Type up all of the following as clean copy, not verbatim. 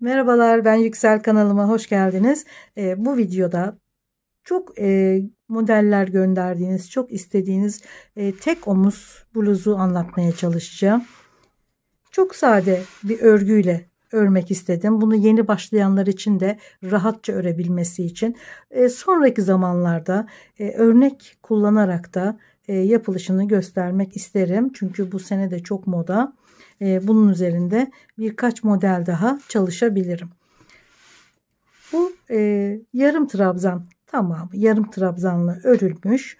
Merhabalar, ben Yüksel, kanalıma hoş geldiniz. Bu videoda çok modeller gönderdiğiniz, çok istediğiniz tek omuz bluzu anlatmaya çalışacağım. Çok sade bir örgüyle örmek istedim. Bunu yeni başlayanlar için de rahatça örebilmesi için. Sonraki zamanlarda örnek kullanarak da yapılışını göstermek isterim. Çünkü bu sene de çok moda. Bunun üzerinde birkaç model daha çalışabilirim. Bu yarım trabzan, tamamı yarım trabzanla örülmüş,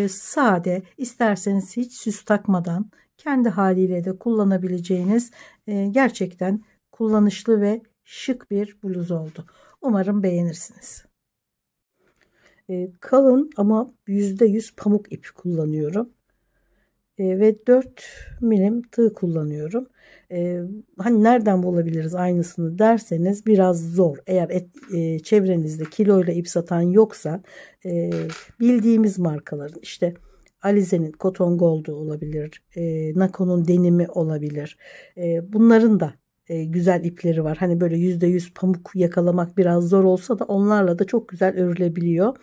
sade, isterseniz hiç süs takmadan kendi haliyle de kullanabileceğiniz gerçekten kullanışlı ve şık bir bluz oldu. Umarım beğenirsiniz. Kalın ama %100 pamuk ip kullanıyorum. Ve 4 milim tığ kullanıyorum. Hani nereden bulabiliriz aynısını derseniz biraz zor. Eğer çevrenizde kiloyla ip satan yoksa bildiğimiz markaların işte Alize'nin Cotton Gold'u olabilir, Nako'nun denimi olabilir. Bunların da güzel ipleri var. Hani böyle %100 pamuk yakalamak biraz zor olsa da onlarla da çok güzel örülebiliyor.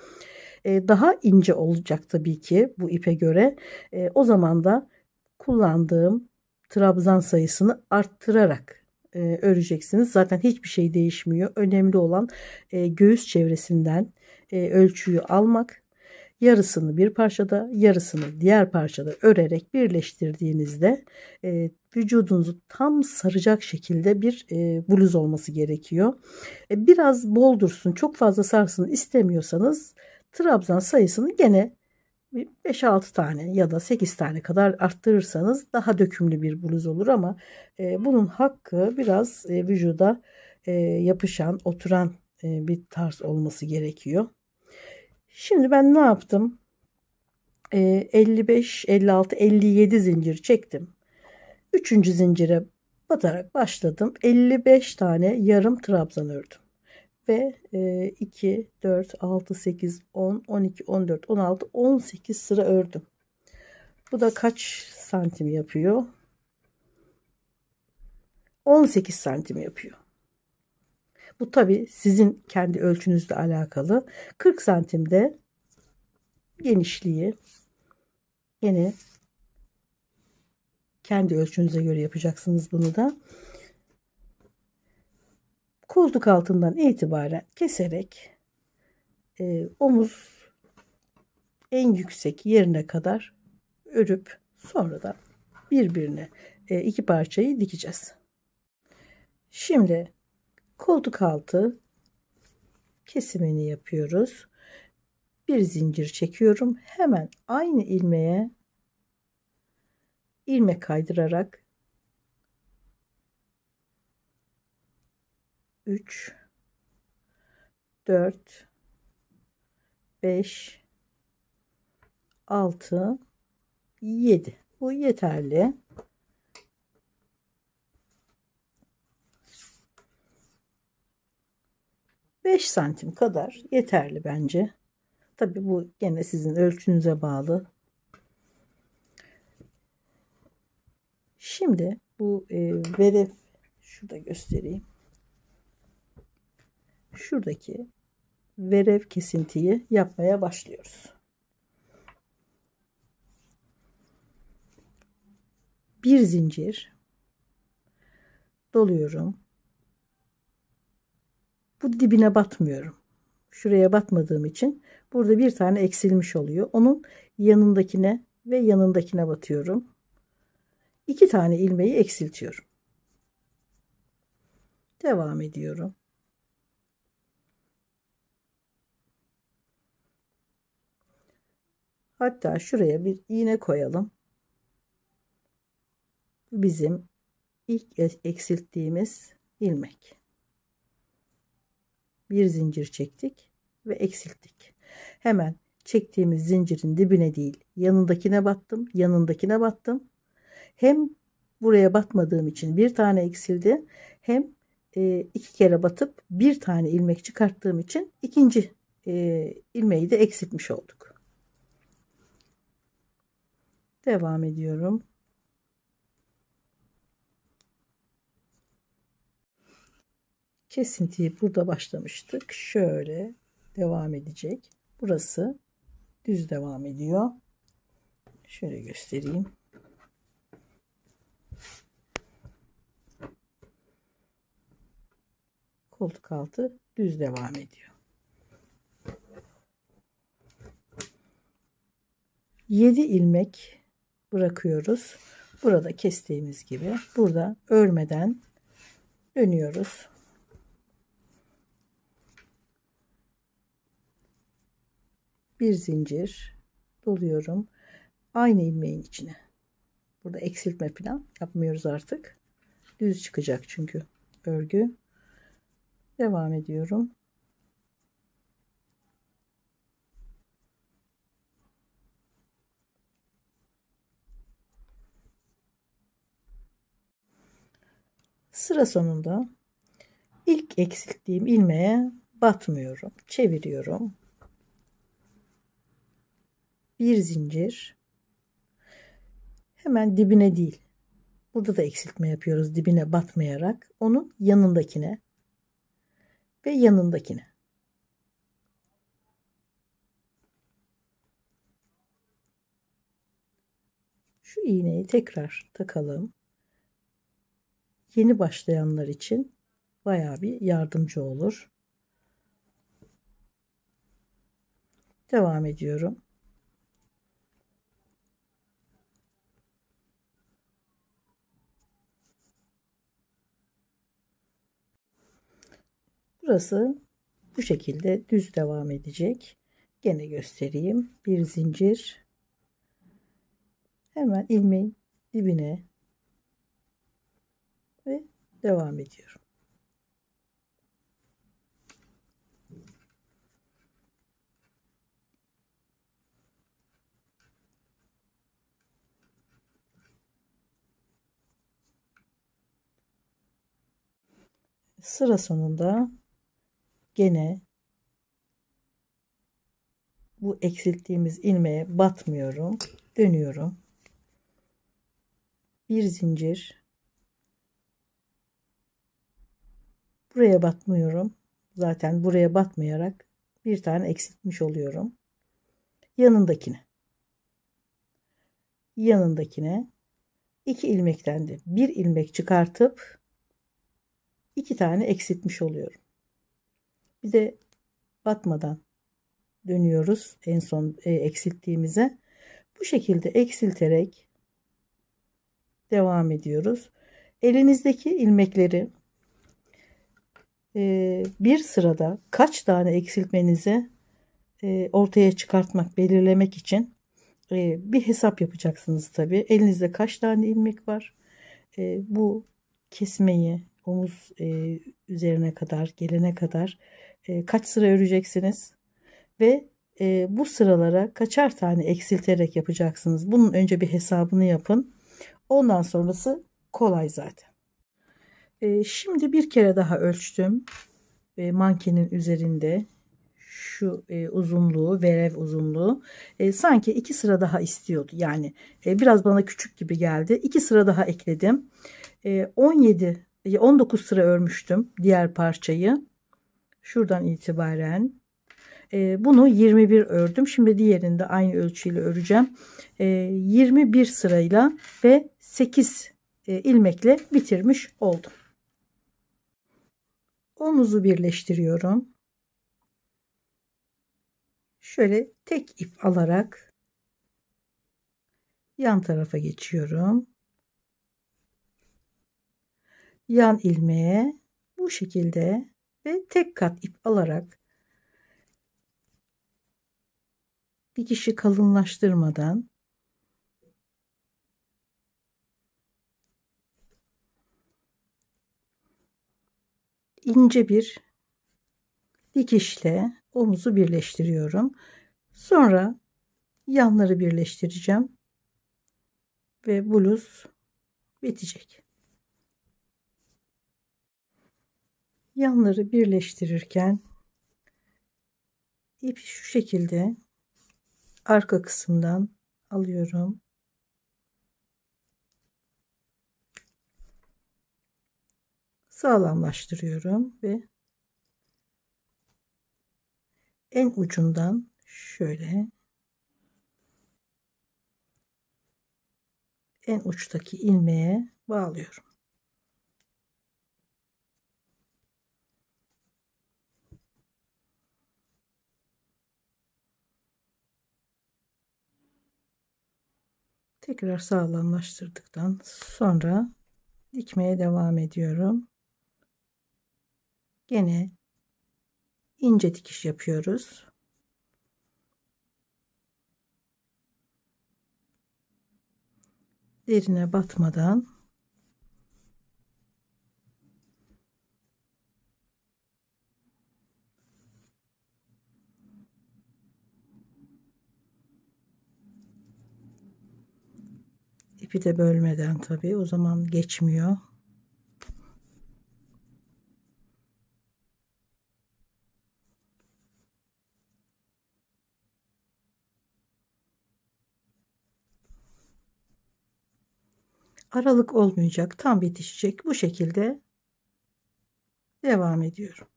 Daha ince olacak tabii ki bu ipe göre. O zaman da kullandığım trabzan sayısını arttırarak öreceksiniz. Zaten hiçbir şey değişmiyor. Önemli olan göğüs çevresinden ölçüyü almak. Yarısını bir parçada, yarısını diğer parçada örerek birleştirdiğinizde vücudunuzu tam saracak şekilde bir bluz olması gerekiyor. Biraz bol dursun, çok fazla sarsın istemiyorsanız trabzan sayısını gene 5-6 tane ya da 8 tane kadar arttırırsanız daha dökümlü bir bluz olur ama bunun hakkı biraz vücuda yapışan, oturan bir tarz olması gerekiyor. Şimdi ben ne yaptım? 55, 56, 57 zincir çektim. Üçüncü zincire batarak başladım. 55 tane yarım trabzan ördüm. Ve 2, 4, 6, 8, 10, 12, 14, 16, 18 sıra ördüm. Bu da kaç santim yapıyor? 18 santim yapıyor. Bu tabi sizin kendi ölçünüzle alakalı. 40 santimde genişliği, yine kendi ölçünüze göre yapacaksınız bunu da. Koltuk altından itibaren keserek omuz en yüksek yerine kadar örüp sonra da birbirine iki parçayı dikeceğiz. Şimdi koltuk altı kesimini yapıyoruz. Bir zincir çekiyorum. Hemen aynı ilmeğe ilmek kaydırarak 3, 4, 5, 6, 7. Bu yeterli. Beş santim kadar yeterli bence. Tabi bu gene sizin ölçünüze bağlı. Şimdi bu veref, şurada göstereyim. Şuradaki verev kesintiyi yapmaya başlıyoruz. Bir zincir doluyorum. Bu dibine batmıyorum. Şuraya batmadığım için burada bir tane eksilmiş oluyor. Onun yanındakine ve yanındakine batıyorum. İki tane ilmeği eksiltiyorum. Devam ediyorum. Hatta şuraya bir iğne koyalım. Bizim ilk eksilttiğimiz ilmek. Bir zincir çektik ve eksilttik. Hemen çektiğimiz zincirin dibine değil, yanındakine battım, yanındakine battım. Hem buraya batmadığım için bir tane eksildi, hem iki kere batıp bir tane ilmek çıkarttığım için ikinci ilmeği de eksiltmiş olduk. Devam ediyorum. Kesintiyi burada başlamıştık. Şöyle devam edecek. Burası düz devam ediyor. Şöyle göstereyim. Koltuk altı düz devam ediyor. 7 ilmek bırakıyoruz. Burada kestiğimiz gibi burada örmeden dönüyoruz. Bir zincir doluyorum. Aynı ilmeğin içine. Burada eksiltme falan yapmıyoruz artık. Düz çıkacak çünkü örgü. Devam ediyorum. Sıra sonunda ilk eksilttiğim ilmeğe batmıyorum. Çeviriyorum. Bir zincir. Hemen dibine değil. Burada da eksiltme yapıyoruz dibine batmayarak. Onun yanındakine ve yanındakine. Şu iğneyi tekrar takalım. Yeni başlayanlar için bayağı bir yardımcı olur. Devam ediyorum. Burası bu şekilde düz devam edecek. Gene göstereyim. Bir zincir. Hemen ilmeğin dibine ve devam ediyorum. Sıra sonunda gene bu eksilttiğimiz ilmeğe batmıyorum. Dönüyorum. Bir zincir. Buraya batmıyorum. Zaten buraya batmayarak bir tane eksiltmiş oluyorum. Yanındakine. Yanındakine 2 ilmekten de bir ilmek çıkartıp 2 tane eksiltmiş oluyorum. Bir de batmadan dönüyoruz en son eksilttiğimize. Bu şekilde eksilterek devam ediyoruz. Elinizdeki ilmekleri bir sırada kaç tane eksiltmenizi ortaya çıkartmak, belirlemek için bir hesap yapacaksınız tabii. Elinizde kaç tane ilmek var? Bu kesmeyi omuz üzerine kadar gelene kadar kaç sıra öreceksiniz ve bu sıralara kaçar tane eksilterek yapacaksınız. Bunun önce bir hesabını yapın. Ondan sonrası kolay zaten. Şimdi bir kere daha ölçtüm. Mankenin üzerinde şu uzunluğu, verev uzunluğu sanki 2 sıra daha istiyordu. Yani biraz bana küçük gibi geldi. 2 sıra daha ekledim. 19 sıra örmüştüm diğer parçayı. Şuradan itibaren bunu 21 ördüm. Şimdi diğerini de aynı ölçüyle öreceğim. 21 sırayla ve 8 ilmekle bitirmiş oldum. Omuzu birleştiriyorum. Şöyle tek ip alarak yan tarafa geçiyorum. Yan ilmeğe bu şekilde ve tek kat ip alarak dikişi kalınlaştırmadan ince bir dikişle omuzu birleştiriyorum. Sonra yanları birleştireceğim ve bluz bitecek. Yanları birleştirirken ipi şu şekilde arka kısımdan alıyorum. sağlamlaştırıyorum ve en ucundan şöyle en uçtaki ilmeğe bağlıyorum. Tekrar sağlamlaştırdıktan sonra dikmeye devam ediyorum. Gene ince dikiş yapıyoruz. Derine batmadan ipi de bölmeden, tabii o zaman geçmiyor. Aralık olmayacak, tam bitişecek. Bu şekilde devam ediyorum.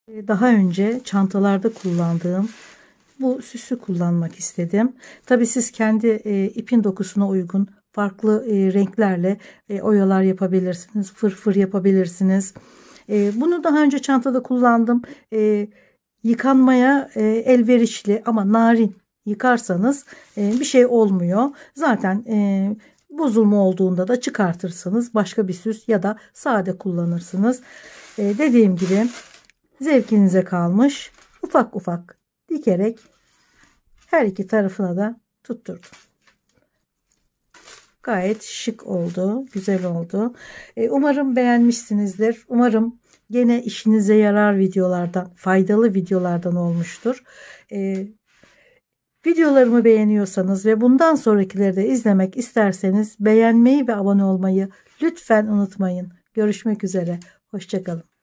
Daha önce çantalarda kullandığım bu süsü kullanmak istedim. Tabii siz kendi ipin dokusuna uygun farklı renklerle oyalar yapabilirsiniz. Fırfır yapabilirsiniz. Bunu daha önce çantada kullandım. Yıkanmaya elverişli ama narin yıkarsanız bir şey olmuyor. Zaten bozulma olduğunda da çıkartırsınız. Başka bir süs ya da sade kullanırsınız. Dediğim gibi zevkinize kalmış. Ufak ufak dikerek her iki tarafına da tutturdum. Gayet şık oldu, güzel oldu. Umarım beğenmişsinizdir. Umarım gene işinize yarar videolardan, faydalı videolardan olmuştur. Videolarımı beğeniyorsanız ve bundan sonrakileri de izlemek isterseniz beğenmeyi ve abone olmayı lütfen unutmayın. Görüşmek üzere. Hoşça kalın.